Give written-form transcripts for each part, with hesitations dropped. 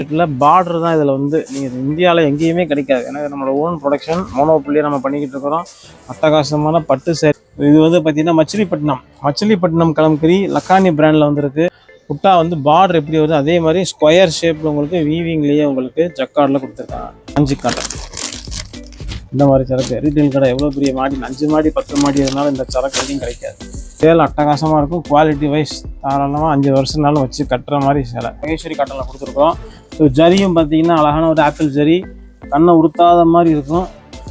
Border தான் இதில் வந்து நீங்கள் இந்தியாவில் எங்கேயுமே கிடைக்காது. ஏன்னா நம்மளோட ஓன் ப்ரொடக்ஷன் மோனோப்புள்ளியை நம்ம பண்ணிக்கிட்டு இருக்கிறோம். அட்டகாசமான பட்டு சேரி. இது வந்து பார்த்தீங்கன்னா மச்சிலிப்பட்டினம் கலம்கரி லக்கானி பிராண்டில் வந்துருக்கு. புட்டா வந்து பார்டர் எப்படி வருது அதே மாதிரி ஸ்கொயர் ஷேப்பில் உங்களுக்கு வீவிங்லேயே உங்களுக்கு ஜக்கார்டில் கொடுத்துருக்காங்க. காஞ்சி காட்டன் இந்த மாதிரி சரக்கு ரீட்டைல் கடை எவ்வளோ பெரிய மாடி 5 மாடி 10 மாடி இருந்தாலும் இந்த சரக்கு எதுவும் கிடைக்காது. சேலை அட்டகாசமாக இருக்கும். குவாலிட்டி வைஸ் தாராளமாக 5 வருஷம்னாலும் வச்சு கட்டுற மாதிரி சேலை மகேஸ்வரி காட்டனில் கொடுத்துருக்கோம். ஸோ ஜரியும் பார்த்தீங்கன்னா அழகான ஒரு ஆப்பிள் ஜரி, கண்ணை உறுத்தாத மாதிரி இருக்கும்.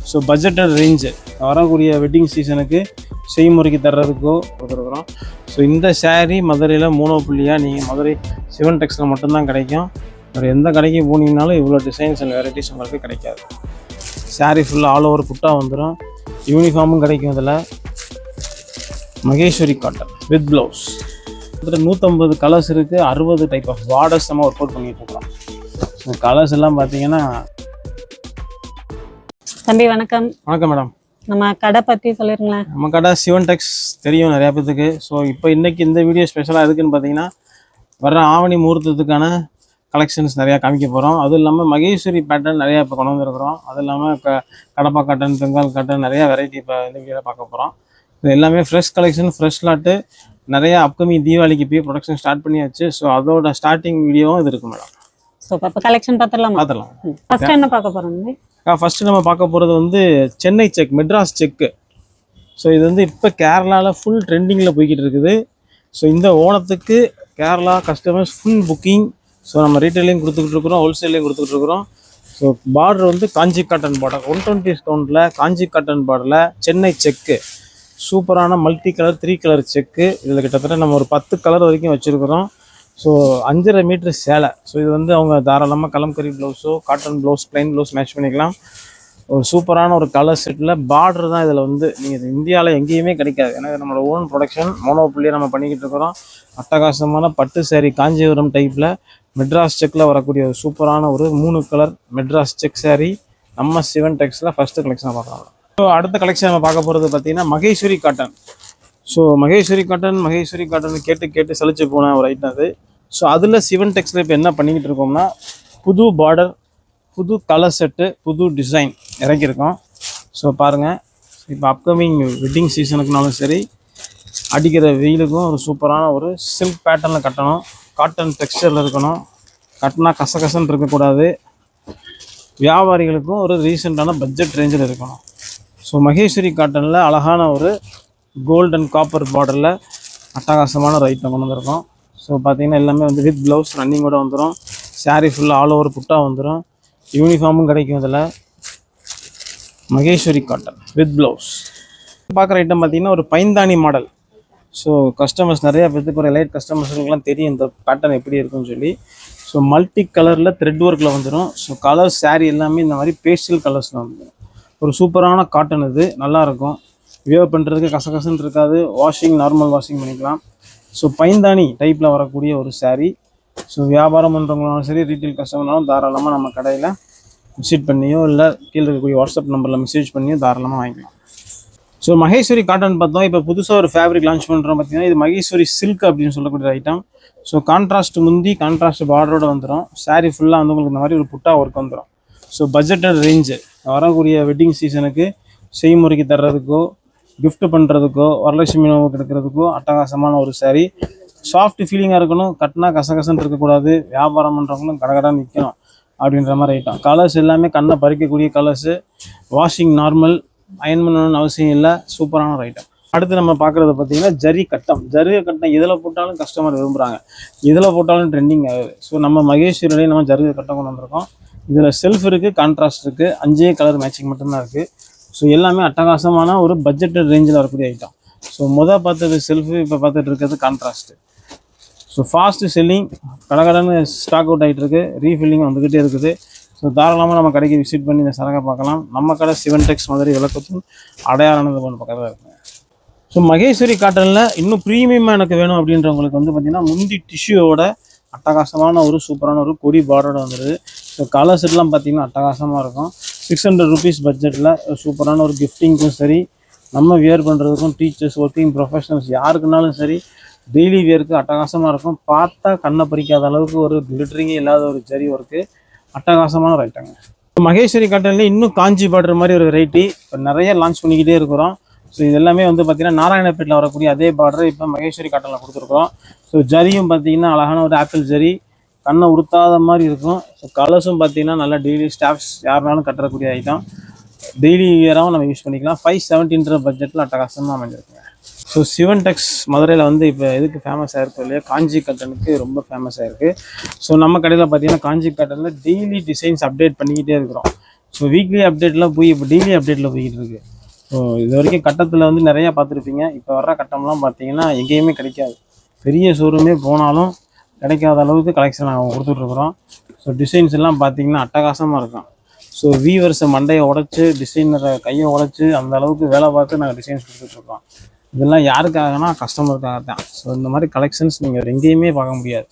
ஸோ பட்ஜெட்டட் ரேஞ்சு வரக்கூடிய வெட்டிங் சீசனுக்கு செய்முறைக்கு தர்றதுக்கோ கொடுத்துருக்குறோம். ஸோ இந்த சேரீ மதுரையில் மோனோப்புள்ளியாக நீங்கள் மதுரை சிவன் டெக்ஸில் மட்டும்தான் கிடைக்கும். வேறு எந்த கடைக்கு போனீங்கனாலும் இவ்வளோ டிசைன்ஸ் அண்ட் வெரைட்டிஸ் உங்களுக்கு கிடைக்காது. சாரீ ஃபுல்லாக ஆல் ஓவர் புட்டா வந்துடும். யூனிஃபார்மும் கிடைக்கும். இதில் Maheswari cotton with blouse. 150 colours இருக்குது. 60 டைப் ஆஃப் பார்டர்ஸ் நம்ம ஒர்க் அவுட் பண்ணிட்டு இருக்கோம். கலர்ஸ் எல்லாம் பார்த்தீங்கன்னா. தம்பி வணக்கம். வணக்கம் மேடம். நம்ம கடை பற்றி சொல்லிருங்களேன். நம்ம கடை சிவன் டெக்ஸ் தெரியும் நிறையா பேத்துக்கு. ஸோ இப்போ இன்றைக்கி இந்த வீடியோ ஸ்பெஷலாக எதுக்குன்னு பார்த்தீங்கன்னா வர்ற ஆவணி முகூர்த்தத்துக்கான கலெக்ஷன்ஸ் நிறையா காமிக்க போகிறோம். அதுவும் இல்லாமல் மகேஸ்வரி பேட்டர்ன் நிறையா இப்போ கொண்டு வந்துருக்குறோம். அதுவும் இல்லாமல் கடப்பா காட்டன், பெங்கால் காட்டன் நிறையா வெரைட்டி இப்போ இந்த வீடியோவில் பார்க்க போகிறோம். இது எல்லாமே ஃப்ரெஷ் கலெக்ஷன், ஃப்ரெஷ் லாட்டு. நிறையா அப்கமிங் தீபாவளிக்கு போய் ப்ரொடக்ஷன் ஸ்டார்ட் பண்ணியாச்சு. ஸோ அதோட ஸ்டார்டிங் வீடியோவும் இது இருக்குது மேடம். ஸோ இப்போ கலெக்ஷன் பார்த்துடலாம். ஃபர்ஸ்ட் என்ன பார்க்க போகிறோம்? ஃபஸ்ட்டு நம்ம பார்க்க போகிறது வந்து சென்னை செக், மெட்ராஸ் செக்கு. ஸோ இது வந்து இப்போ கேரளாவில் ஃபுல் ட்ரெண்டிங்கில் போய்கிட்டு இருக்குது. ஸோ இந்த ஓணத்துக்கு Kerala customers full booking. So நம்ம ரீட்டைலையும் கொடுத்துக்கிட்டு இருக்கிறோம், ஹோல்சேல்லையும் கொடுத்துக்கிட்டு இருக்கிறோம். ஸோ பார்டர் வந்து காஞ்சி காட்டன் பார்டர், 120 கவுண்டில் காஞ்சி காட்டன் பார்டரில் சென்னை செக்கு. சூப்பரான மல்டி கலர் 3 கலர் செக்கு. இதில் கிட்டத்தட்ட நம்ம ஒரு 10 கலர் வரைக்கும் வச்சுருக்கிறோம். ஸோ 5.5 மீட்டர் சேலை. ஸோ இது வந்து அவங்க தாராளமாக கலம்கரி ப்ளவுஸோ cotton blouse plain blouse match பண்ணிக்கலாம். ஒரு சூப்பரான ஒரு கலர் செட்டில் பார்டர் தான் இதில் வந்து நீங்கள் இந்தியாவில் எங்கேயுமே கிடைக்காது. ஏன்னா நம்மளோட ஓன் ப்ரொடக்ஷன் மோனோப்புள்ளியை நம்ம பண்ணிக்கிட்டு இருக்கிறோம். அட்டகாசமான பட்டு சேரீ காஞ்சிபுரம் டைப்பில் மெட்ராஸ் செக்கில் வரக்கூடிய ஒரு சூப்பரான ஒரு 3 கலர் மெட்ராஸ் செக் சேரீ நம்ம சிவன் டெக்ஸில் ஃபஸ்ட்டு கலெக்ஷனாக பார்க்கலாம். ஸோ அடுத்த கலெக்ஷன் நம்ம பார்க்க போகிறது பார்த்தீங்கன்னா Maheswari cotton. So Maheswari cotton கேட்டு சலிச்சு போன ஒரு ஐட்டம் அது. ஸோ அதில் சிவன் டெக்ஸில் இப்போ என்ன பண்ணிக்கிட்டு இருக்கோம்னா புது பார்டர், புது கலர் செட்டு, புது டிசைன் இறக்கியிருக்கோம். ஸோ பாருங்கள், இப்போ அப்கமிங் வெட்டிங் சீசனுக்குனாலும் சரி, அடிக்கிற வெயிலுக்கும் ஒரு சூப்பரான ஒரு சில்க் பேட்டர்னில் கட்டணும். காட்டன் டெக்ஸ்டரில் இருக்கணும். கட்டினா கசகசன்னு இருக்கக்கூடாது. வியாபாரிகளுக்கும் ஒரு ரீசெண்டான பட்ஜெட் ரேஞ்சில் இருக்கணும். ஸோ மகேஸ்வரி காட்டனில் அழகான ஒரு கோல்டன் காப்பர் பார்டரில் அட்டகாசமான ஒரு ஐட்டம் கொண்டு வந்திருக்கோம். ஸோ பார்த்திங்கன்னா எல்லாமே வந்து வித் ப்ளவுஸ் ரன்னிங்கோட வந்துடும். சாரீ ஃபுல்லாக ஆல் ஓவர் புட்டா வந்துடும். யூனிஃபார்மும் கிடைக்கும். இதில் மகேஸ்வரி காட்டன் வித் ப்ளவுஸ். பார்க்குற ஐட்டம் பார்த்திங்கன்னா ஒரு பைந்தானி மாடல். ஸோ கஸ்டமர்ஸ் நிறையா பேருக்கு ஒரு லைட் கஸ்டமர்ஸுக்கெலாம் தெரியும் இந்த பேட்டர்ன் எப்படி இருக்குன்னு சொல்லி. ஸோ மல்டி கலரில் த்ரெட் ஒர்க்கில் வந்துடும். ஸோ கலர்ஸ் சாரீ எல்லாமே இந்த மாதிரி பேஸ்டல் கலர்ஸில் வந்துடும். ஒரு சூப்பரான காட்டன் இது, நல்லாயிருக்கும். வியர் பண்ணுறதுக்கு கசகசன்னு இருக்காது. வாஷிங் நார்மல் வாஷிங் பண்ணிக்கலாம். ஸோ பைந்தானி டைப்பில் வரக்கூடிய ஒரு சாரீ. ஸோ வியாபாரம் பண்ணுறவங்களாலும் சரி, ரீட்டைல் கஸ்டமர்னாலும் தாராளமாக நம்ம கடையில் விசிட் பண்ணியோ இல்லை கீழே இருக்கக்கூடிய வாட்ஸ்அப் நம்பரில் மெசேஜ் பண்ணியோ தாராளமாக வாங்கிக்கலாம். ஸோ மகேஸ்வரி காட்டன் பார்த்தோம். இப்போ புதுசாக ஒரு ஃபேப்ரிக் லான்ச் பண்ணுறோம் பார்த்தீங்கன்னா இது மகேஸ்வரி சில்க் அப்படின்னு சொல்லக்கூடிய ஐட்டம். ஸோ கான்ட்ராஸ்ட் முந்தி கான்ட்ராஸ்ட் பார்டரோடு வந்துடும். சாரீ ஃபுல்லாக வந்து உங்களுக்கு இந்த மாதிரி ஒரு புட்டா ஒர்க் வந்துடும். ஸோ பட்ஜெட்டட் ரேஞ்சு வரக்கூடிய வெட்டிங் சீசனுக்கு செய்முறைக்கு தர்றதுக்கோ, கிஃப்ட் பண்ணுறதுக்கோ, வரலட்சுமி நோவுக்கு எடுக்கிறதுக்கோ அட்டகாசமான ஒரு சாரீ. சாஃப்ட் ஃபீலிங்காக இருக்கணும். கட்டினா கசகசன்னு இருக்கக்கூடாது. வியாபாரம் பண்ணுறவங்களும் கடகடான்னு நிற்கணும் அப்படின்ற மாதிரி ஐட்டம். கலர்ஸ் எல்லாமே கண்ணை பறிக்கக்கூடிய கலர்ஸு. வாஷிங் நார்மல், அயன் பண்ணணும்னு அவசியம் இல்லை. சூப்பரான ஒரு ஐட்டம். அடுத்து நம்ம பார்க்குறது பார்த்திங்கன்னா ஜரி கட்டம். இதில் போட்டாலும் கஸ்டமர் விரும்புகிறாங்க, இதில் போட்டாலும் ட்ரெண்டிங் ஆகுது. ஸோ நம்ம மகேஸ்வரியிலேயே நம்ம ஜரி கட்டம் கொண்டு வந்திருக்கோம். இதில் செல்ஃப் இருக்குது, கான்ட்ராஸ்ட் இருக்குது, 5 கலர் மேட்சிங் மட்டும்தான் இருக்குது. ஸோ எல்லாமே அட்டகாசமான ஒரு பட்ஜெட்டட் ரேஞ்சில் வரக்கூடிய ஐட்டம். ஸோ பார்த்தது செல்ஃபு, இப்போ பார்த்துட்டு இருக்கிறது கான்ட்ராஸ்ட்டு. ஸோ ஃபாஸ்ட்டு செல்லிங், கடகடன்னு ஸ்டாக் அவுட் ஆகிட்டு இருக்குது. ரீஃபில்லிங் வந்துக்கிட்டே இருக்குது. ஸோ தாராளமாக நம்ம கடைக்கு விசிட் பண்ணி இந்த சரக்கை பார்க்கலாம். நம்ம கடை சிவன் டெக்ஸ் மாதிரி விளக்கத்தும் அடையாளம் ஒன்று பக்கத்தில் இருக்குங்க. ஸோ மகேஸ்வரி காட்டனில் இன்னும் ப்ரீமியமாக எனக்கு வேணும் அப்படின்றவங்களுக்கு வந்து பார்த்திங்கன்னா முந்தி டிஷ்யூவோட அட்டகாசமான ஒரு சூப்பரான ஒரு கொடி பார்டரோட வந்துடுது. ஸோ கலர்ஸ் எல்லாம் பார்த்திங்கன்னா அட்டகாசமாக இருக்கும். 600 ருபீஸ் பட்ஜெட்டில் சூப்பரான ஒரு கிஃப்டிங்க்கும் சரி, நம்ம வியர் பண்ணுறதுக்கும், டீச்சர்ஸ், ஒர்க்கிங் ப்ரொஃபஷனல்ஸ் யாருக்குனாலும் சரி டெய்லி வியருக்கு அட்டகாசமாக இருக்கும். பார்த்தா கண்ணை பறிக்காத அளவுக்கு ஒரு கிளிட்டரிங்கே இல்லாத ஒரு ஜரி ஒர்க்கு, அட்டகாசமான ஒரு ஐட்டங்க. மகேஸ்வரி காட்டன்லேயே இன்னும் காஞ்சி பார்டர் மாதிரி ஒரு வெரைட்டி இப்போ நிறைய லான்ச் பண்ணிக்கிட்டே இருக்கிறோம். ஸோ இது எல்லாமே வந்து பார்த்திங்கன்னா நாராயணப்பேட்டில் வரக்கூடிய அதே பார்டர் இப்போ மகேஸ்வரி காட்டனில் கொடுத்துருக்குறோம். ஸோ ஜரியும் பார்த்திங்கன்னா அழகான ஒரு ஆப்பிள் ஜரி, கண்ணை உறுத்தாத மாதிரி இருக்கும். ஸோ கலர்ஸும் பார்த்திங்கன்னா நல்லா டெய்லி ஸ்டாஃப்ஸ் யாருனாலும் கட்டக்கூடிய ஐட்டம், டெய்லி வியராகவும் நம்ம யூஸ் பண்ணிக்கலாம். 570 பட்ஜெட்டில் அட்டகாசமாக அமைஞ்சிருக்குங்க. ஸோ சிவன் டெக்ஸ் மதுரையில் வந்து இப்போ எதுக்கு ஃபேமஸ் ஆகிருக்கு இல்லையா, காஞ்சி காட்டனுக்கு ரொம்ப ஃபேமஸ் ஆகிருக்கு. ஸோ நம்ம கடையில் பார்த்தீங்கன்னா காஞ்சி காட்டனில் டெய்லி டிசைன்ஸ் அப்டேட் பண்ணிக்கிட்டே இருக்கிறோம். ஸோ வீக்லி அப்டேட்லாம் போய் இப்போ டெய்லி அப்டேட்டில் போய்கிட்டு இருக்குது. ஸோ இது வரைக்கும் கட்டத்தில் வந்து நிறையா பார்த்துருப்பீங்க. இப்போ வர்ற கட்டம்லாம் பார்த்தீங்கன்னா எங்கேயுமே கிடைக்காது. பெரிய ஷோரூமே போனாலும் கிடைக்காத அளவுக்கு கலெக்ஷன் நாங்கள் கொடுத்துட்ருக்குறோம். ஸோ டிசைன்ஸ் எல்லாம் பார்த்தீங்கன்னா அட்டகாசமாக இருக்கும். ஸோ வீவர்ஸை மண்டையை உடச்சி, டிசைனரை கையை உடச்சி அந்த அளவுக்கு வேலை பார்த்து நாங்கள் டிசைன்ஸ் கொடுத்துட்ருக்கோம். இதெல்லாம் யாருக்காகனா கஸ்டமருக்காக தான். ஸோ இந்த மாதிரி கலெக்ஷன்ஸ் நீங்கள் எங்கேயுமே பார்க்க முடியாது.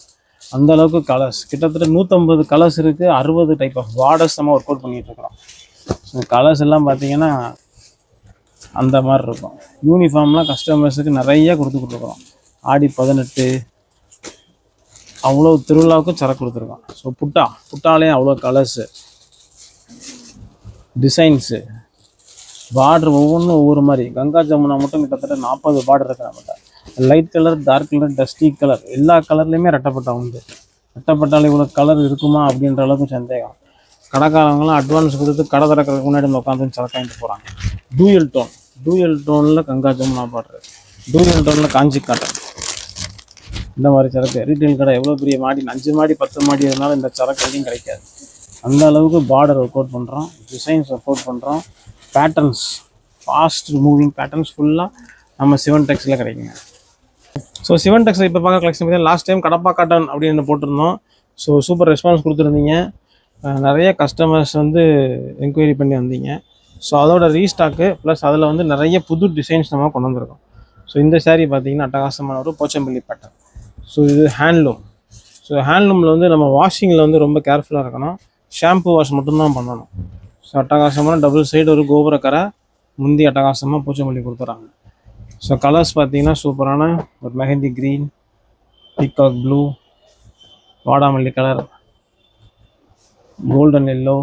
அந்த அளவுக்கு கலர்ஸ் கிட்டத்தட்ட 150 கலர்ஸ் இருக்குது. 60 டைப் ஆஃப் பார்டர்ஸ் நம்ம ஒர்க் அவுட் பண்ணிகிட்ருக்குறோம். ஸோ கலர்ஸ் எல்லாம் பார்த்தீங்கன்னா அந்த மாதிரி இருக்கும். யூனிஃபார்ம்லாம் கஸ்டமர்ஸுக்கு நிறையா கொடுத்துட்ருக்குறோம். ஆடி 18 அவ்வளோ திருவிழாவுக்கும் சரக்கு கொடுத்துருக்கோம். ஸோ புட்டாலேயும் அவ்வளோ கலர்ஸு, டிசைன்ஸு, பார்டர் ஒவ்வொன்றும் ஒவ்வொரு மாதிரி. கங்கா ஜமுனா மட்டும் கிட்டத்தட்ட 40 பார்டர் இருக்குது நம்மகிட்ட. Light colour, dark colour, dusty colour, எல்லா கலர்லேயுமே ரெட்டப்பட்டா உண்டு. ரெட்டப்பட்டாலே இவ்வளோ கலர் இருக்குமா அப்படின்ற அளவுக்கு சந்தேகம். கடைக்காரங்களாம் அட்வான்ஸ் கொடுத்து கடை திறக்கிறதுக்கு முன்னாடி இந்த உட்காந்து சரக்காயிட்டு போகிறாங்க. டூயல் டோனில் கங்கா ஜமுனா பார்டர், டூயல் டோனில் காஞ்சி காட்டன், இந்த மாதிரி சரக்கு ரீட்டைல் கடை எவ்வளோ பெரிய மாடி, 5 மாடி 10 மாடி இருந்தாலும் இந்த சரக்கு எங்கேயும் கிடைக்காது. அந்த அளவுக்கு பார்டர் ஒர்க் அவுட் பண்ணுறோம், டிசைன்ஸ் ஒர்க் அவுட் பண்ணுறோம். பேட்டர்ன்ஸ், ஃபாஸ்ட் மூவிங் பேட்டர்ன்ஸ் ஃபுல்லாக நம்ம சிவன் டெக்ஸில் கிடைக்குங்க. ஸோ சிவன் டெக்ஸில் இப்போ பார்க்க கலெக்ஷன் பார்த்தீங்கன்னா லாஸ்ட் டைம் கடப்பா காட்டன் அப்படின்னு போட்டிருந்தோம். ஸோ சூப்பர் ரெஸ்பான்ஸ் கொடுத்துருந்தீங்க. நிறைய கஸ்டமர்ஸ் வந்து என்கொயரி பண்ணி வந்தீங்க. ஸோ அதோட ரீஸ்டாக்கு ப்ளஸ் அதில் வந்து நிறைய புது டிசைன்ஸ் நம்ம கொண்டு வந்திருக்கோம். ஸோ இந்த சாரீ பார்த்தீங்கன்னா அட்டகாசமான ஒரு போச்சம்பள்ளி பேட்டர்ன். ஸோ இது ஹேண்ட்லூம். ஸோ ஹேண்ட்லூமில் வந்து நம்ம வாஷிங்கில் வந்து ரொம்ப கேர்ஃபுல்லாக இருக்கணும். ஷாம்பு வாஷ் மட்டும்தான் பண்ணணும். ஸோ அட்டகாசமான டபுள் சைடு ஒரு கோபுரக்கரை முந்தி அட்டகாசமாக பூச்சம்பள்ளி கொடுத்துறாங்க. ஸோ கலர்ஸ் பார்த்தீங்கன்னா சூப்பரான ஒரு மெஹந்தி க்ரீன், பீகாக் ப்ளூ, வாடாமல்லி colour, golden yellow,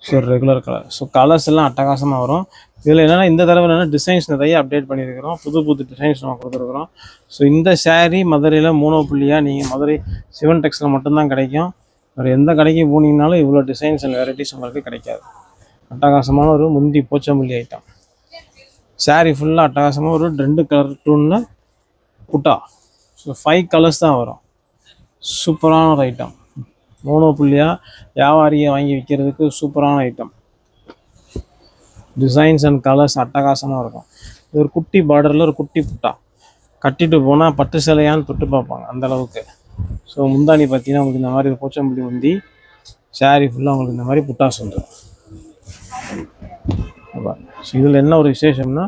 so regular colour. So colours எல்லாம் அட்டகாசமாக வரும். இதில் என்னென்னா இந்த தடவை என்னென்னா டிசைன்ஸ் நிறைய அப்டேட் பண்ணியிருக்கிறோம். புது டிசைன்ஸ் நம்ம கொடுத்துருக்குறோம். ஸோ இந்த சாரீ மதுரையில் மோனோப்புள்ளியாக நீங்கள் மதுரை சிவன் டெக்ஸில் மட்டும்தான் கிடைக்கும். வேறு எந்த கடைக்கு போனீங்கனாலும் இவ்வளோ டிசைன்ஸ் அண்ட் வெரைட்டிஸ் உங்களுக்கு கிடைக்காது. அட்டகாசமான ஒரு முந்தி போச்சம்பள்ளி ஐட்டம். சாரீ ஃபுல்லாக அட்டகாசமாக ஒரு 2 கலர் டூனில் புட்டா. ஸோ 5 கலர்ஸ் தான் வரும். சூப்பரான ஒரு ஐட்டம். மோனோப்புள்ளியாக வியாபாரியை வாங்கி விற்கிறதுக்கு சூப்பரான ஐட்டம். டிசைன்ஸ் அண்ட் கலர்ஸ் அட்டகாசமாக இருக்கும். இது ஒரு குட்டி பார்டரில் ஒரு குட்டி புட்டா கட்டிட்டு போனால் பட்டு சேலையான்னு தொட்டு பார்ப்பாங்க அந்தளவுக்கு. ஸோ முந்தானி பார்த்தீங்கன்னா உங்களுக்கு இந்த மாதிரி போச்சம்பள்ளி முந்தி, சாரீ ஃபுல்லாக உங்களுக்கு இந்த மாதிரி புட்டாஸ் வந்துடும். ஸோ இதில் என்ன ஒரு விசேஷம்னா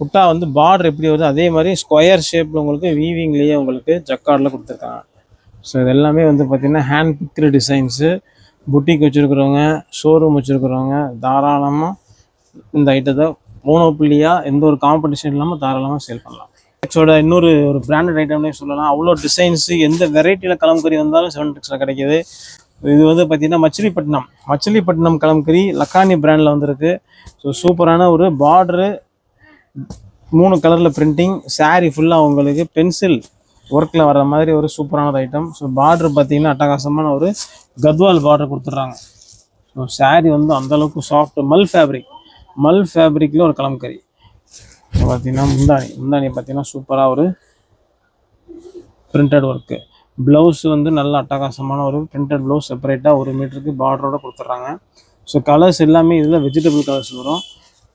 புட்டா வந்து பார்டர் எப்படி வருது அதே மாதிரி ஸ்கொயர் ஷேப்பில் உங்களுக்கு வீவிங்லேயே உங்களுக்கு ஜக்கார்டில் கொடுத்துருக்காங்க. ஸோ இது எல்லாமே வந்து பார்த்திங்கன்னா ஹேண்ட் பிக்டு டிசைன்ஸு. புட்டிக் வச்சுருக்கிறவங்க, ஷோரூம் வச்சுருக்கிறவங்க தாராளமாக இந்த ஐட்டத்தை மோனோப்புள்ளியாக எந்த ஒரு காம்படிஷன் இல்லாமல் தாராளமாக சேல் பண்ணலாம். டெக்ஸோட இன்னொரு ஒரு பிராண்டட் ஐட்டம்னே சொல்லலாம். அவ்வளோ டிசைன்ஸு எந்த வெரைட்டியில் கலம்கரி வந்தாலும் சிவன் டெக்ஸில் கிடைக்கிது. இது வந்து பார்த்திங்கன்னா மச்சிலிப்பட்டினம் கலம்கரி லக்கானி பிராண்டில் வந்திருக்கு. ஸோ சூப்பரான ஒரு பார்டரு, 3 கலரில் பிரிண்டிங், சாரீ ஃபுல்லாக உங்களுக்கு பென்சில் ஒர்க்கில் வர்ற மாதிரி ஒரு சூப்பரான ஐட்டம். ஸோ பார்டர் பார்த்திங்கன்னா அட்டகாசமான ஒரு கத்வால் பார்டர் கொடுத்துட்றாங்க. ஸோ சாரீ வந்து அந்தளவுக்கு சாஃப்ட் மல் ஃபேப்ரிக்கில் ஒரு கலம்கரி. ஸோ பார்த்திங்கன்னா முந்தானி பார்த்திங்கன்னா சூப்பராக ஒரு பிரிண்டட் ஒர்க்கு. ப்ளவுஸ் வந்து நல்ல அட்டகாசமான ஒரு பிரிண்டட் ப்ளவுஸ் செப்பரேட்டாக 1 மீட்டருக்கு பார்டரோடு கொடுத்துட்றாங்க. ஸோ கலர்ஸ் எல்லாமே இதில் வெஜிடபிள் கலர்ஸ் வரும்.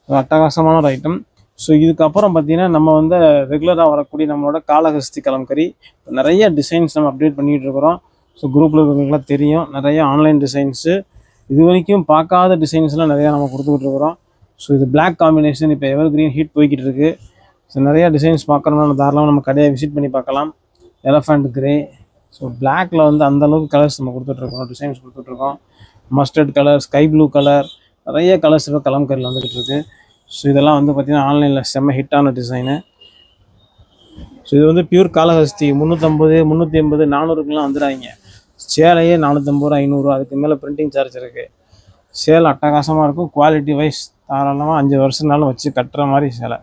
அட்டகாசமான ஒரு ஐட்டம். ஸோ இதுக்கப்புறம் பார்த்திங்கன்னா நம்ம வந்து ரெகுலராக வரக்கூடிய நம்மளோட காளஹஸ்தி கலம்கரி நிறைய டிசைன்ஸ் நம்ம அப்டேட் பண்ணிகிட்டு இருக்கிறோம். ஸோ குரூப்பில் இருக்கிறவங்களுக்குலாம் தெரியும். நிறைய ஆன்லைன் டிசைன்ஸு இது வரைக்கும் பார்க்காத டிசைன்ஸ்லாம் நிறையா நம்ம கொடுத்துக்கிட்டு இருக்கிறோம். ஸோ இது பிளாக் காம்பினேஷன் இப்போ எவர் கிரீன் ஹீட் போய்கிட்டு இருக்குது. ஸோ நிறையா டிசைன்ஸ் பார்க்குறதுனால தாராளமாக நம்ம கடையை விசிட் பண்ணி பார்க்கலாம். எலஃபண்ட் கிரே, ஸோ பிளாக்கில் வந்து அந்தளவுக்கு கலர்ஸ் நம்ம கொடுத்துட்ருக்கோம், டிசைன்ஸ் கொடுத்துட்ருக்கோம். Mustard colour, sky blue colour, நிறைய கலர்ஸ் இப்போ கலம்கரியில் வந்துக்கிட்டு இருக்குது. ஸோ இதெல்லாம் வந்து பார்த்திங்கன்னா ஆன்லைனில் செம்ம ஹிட்டான டிசைனு. ஸோ இது வந்து பியூர் காளஹஸ்தி 350 380 400க்குலாம் வந்துடாதீங்க. சேலையே 450 ரூபா 500 அதுக்கு மேலே பிரிண்டிங் சார்ஜ் இருக்குது. சேலை அட்டகாசமாக இருக்கும். குவாலிட்டி வைஸ் தாராளமாக 5 வருஷம்னாலும் வச்சு கட்டுற மாதிரி சேலை.